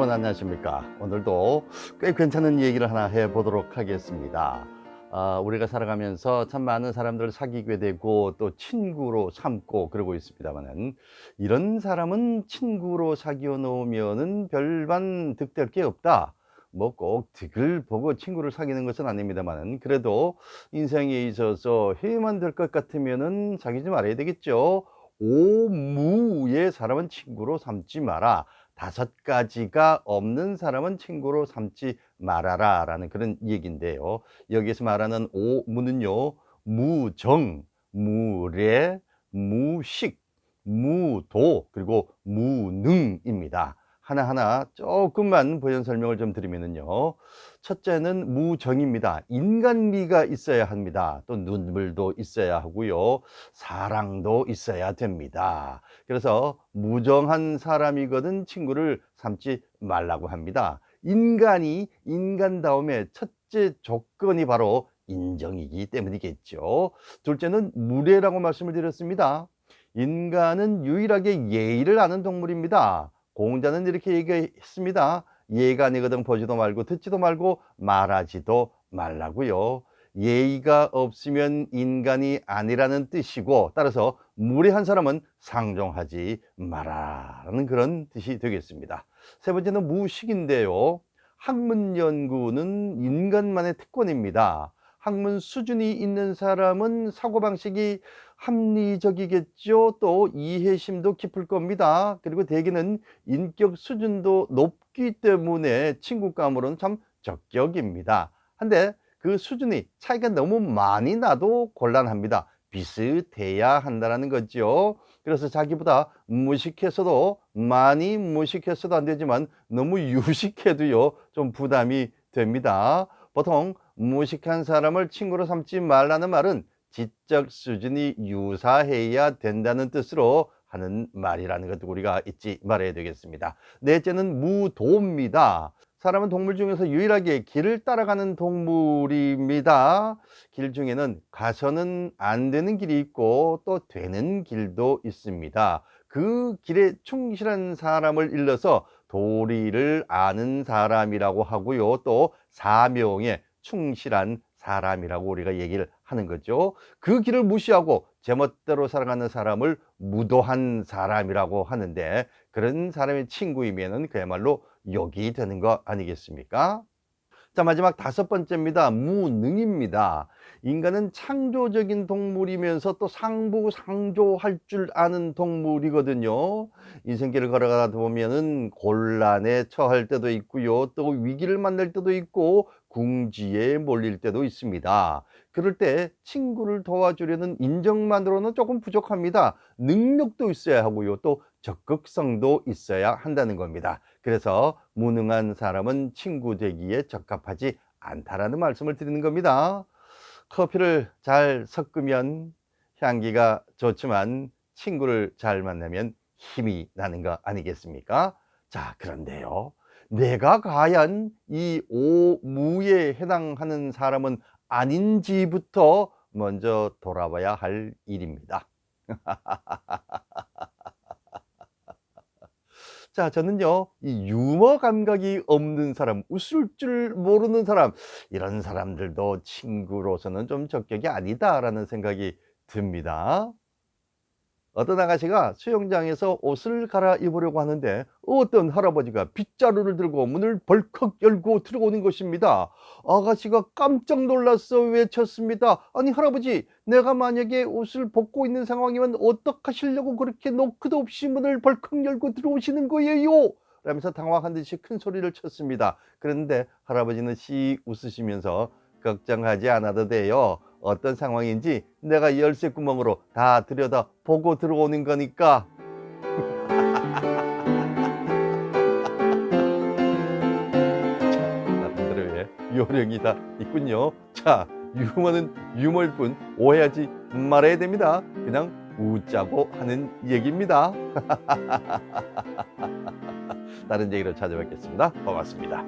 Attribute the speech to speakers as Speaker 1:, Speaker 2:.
Speaker 1: 여러분 안녕하십니까. 오늘도 꽤 괜찮은 얘기를 하나 해보도록 하겠습니다. 우리가 살아가면서 참 많은 사람들을 사귀게 되고 또 친구로 삼고 그러고 있습니다만은, 이런 사람은 친구로 사귀어 놓으면은 별반 득될 게 없다, 뭐 꼭 득을 보고 친구를 사귀는 것은 아닙니다만은, 그래도 인생에 있어서 해만 될 것 같으면은 사귀지 말아야 되겠죠. 오무의 사람은 친구로 삼지 마라. 5가지가 없는 사람은 친구로 삼지 말아라 라는 그런 얘기인데요. 여기서 말하는 오무는요, 무정, 무례, 무식, 무도, 그리고 무능입니다. 하나하나 조금만 버전 설명을 좀 드리면요, 첫째는 무정입니다. 인간미가 있어야 합니다. 또 눈물도 있어야 하고요, 사랑도 있어야 됩니다. 그래서 무정한 사람이거든 친구를 삼지 말라고 합니다. 인간이 인간다움의 첫째 조건이 바로 인정이기 때문이겠죠. 둘째는 무례라고 말씀을 드렸습니다. 인간은 유일하게 예의를 아는 동물입니다. 공자는 이렇게 얘기했습니다. 예의가 아니거든 보지도 말고 듣지도 말고 말하지도 말라고요. 예의가 없으면 인간이 아니라는 뜻이고, 따라서 무례한 사람은 상종하지 마라라는 그런 뜻이 되겠습니다. 세 번째는 무식인데요, 학문 연구는 인간만의 특권입니다. 학문 수준이 있는 사람은 사고방식이 합리적이겠죠. 또 이해심도 깊을 겁니다. 그리고 대개는 인격 수준도 높기 때문에 친구감으로는 참 적격입니다. 한데 그 수준이 차이가 너무 많이 나도 곤란합니다. 비슷해야 한다는 거죠. 그래서 자기보다 무식해서도, 많이 무식해서도 안 되지만 너무 유식해도요 좀 부담이 됩니다. 보통 무식한 사람을 친구로 삼지 말라는 말은 지적 수준이 유사해야 된다는 뜻으로 하는 말이라는 것도 우리가 잊지 말아야 되겠습니다. 넷째는 무도입니다. 사람은 동물 중에서 유일하게 길을 따라가는 동물입니다. 길 중에는 가서는 안 되는 길이 있고 또 되는 길도 있습니다. 그 길에 충실한 사람을 일러서 도리를 아는 사람이라고 하고요, 또 사명에 충실한 사람이라고 우리가 얘기를 하는 거죠. 그 길을 무시하고 제멋대로 살아가는 사람을 무도한 사람이라고 하는데, 그런 사람의 친구이면은 그야말로 욕이 되는 거 아니겠습니까? 자, 마지막 5번째입니다. 무능입니다. 인간은 창조적인 동물이면서 또 상부상조할 줄 아는 동물이거든요. 인생길을 걸어가다 보면은 곤란에 처할 때도 있고요, 또 위기를 만날 때도 있고 궁지에 몰릴 때도 있습니다. 그럴 때 친구를 도와주려는 인정만으로는 조금 부족합니다. 능력도 있어야 하고요, 또 적극성도 있어야 한다는 겁니다. 그래서 무능한 사람은 친구 되기에 적합하지 않다라는 말씀을 드리는 겁니다. 커피를 잘 섞으면 향기가 좋지만 친구를 잘 만나면 힘이 나는 거 아니겠습니까? 자, 그런데요, 내가 과연 이 오무에 해당하는 사람은 아닌지부터 먼저 돌아봐야 할 일입니다. 자, 저는요, 이 유머 감각이 없는 사람, 웃을 줄 모르는 사람, 이런 사람들도 친구로서는 좀 적격이 아니다라는 생각이 듭니다. 어떤 아가씨가 수영장에서 옷을 갈아입으려고 하는데 어떤 할아버지가 빗자루를 들고 문을 벌컥 열고 들어오는 것입니다. 아가씨가 깜짝 놀라서 외쳤습니다. 아니 할아버지, 내가 만약에 옷을 벗고 있는 상황이면 어떡하시려고 그렇게 노크도 없이 문을 벌컥 열고 들어오시는 거예요? 라면서 당황한 듯이 큰 소리를 쳤습니다. 그런데 할아버지는 씩 웃으시면서 걱정하지 않아도 돼요. 어떤 상황인지 내가 열쇠 구멍으로 다 들여다 보고 들어오는 거니까. 나름대로의 요령이 다 있군요. 자, 유머는 유머일 뿐 오해하지 말아야 됩니다. 그냥 웃자고 하는 얘기입니다. 다른 얘기로 찾아뵙겠습니다. 고맙습니다.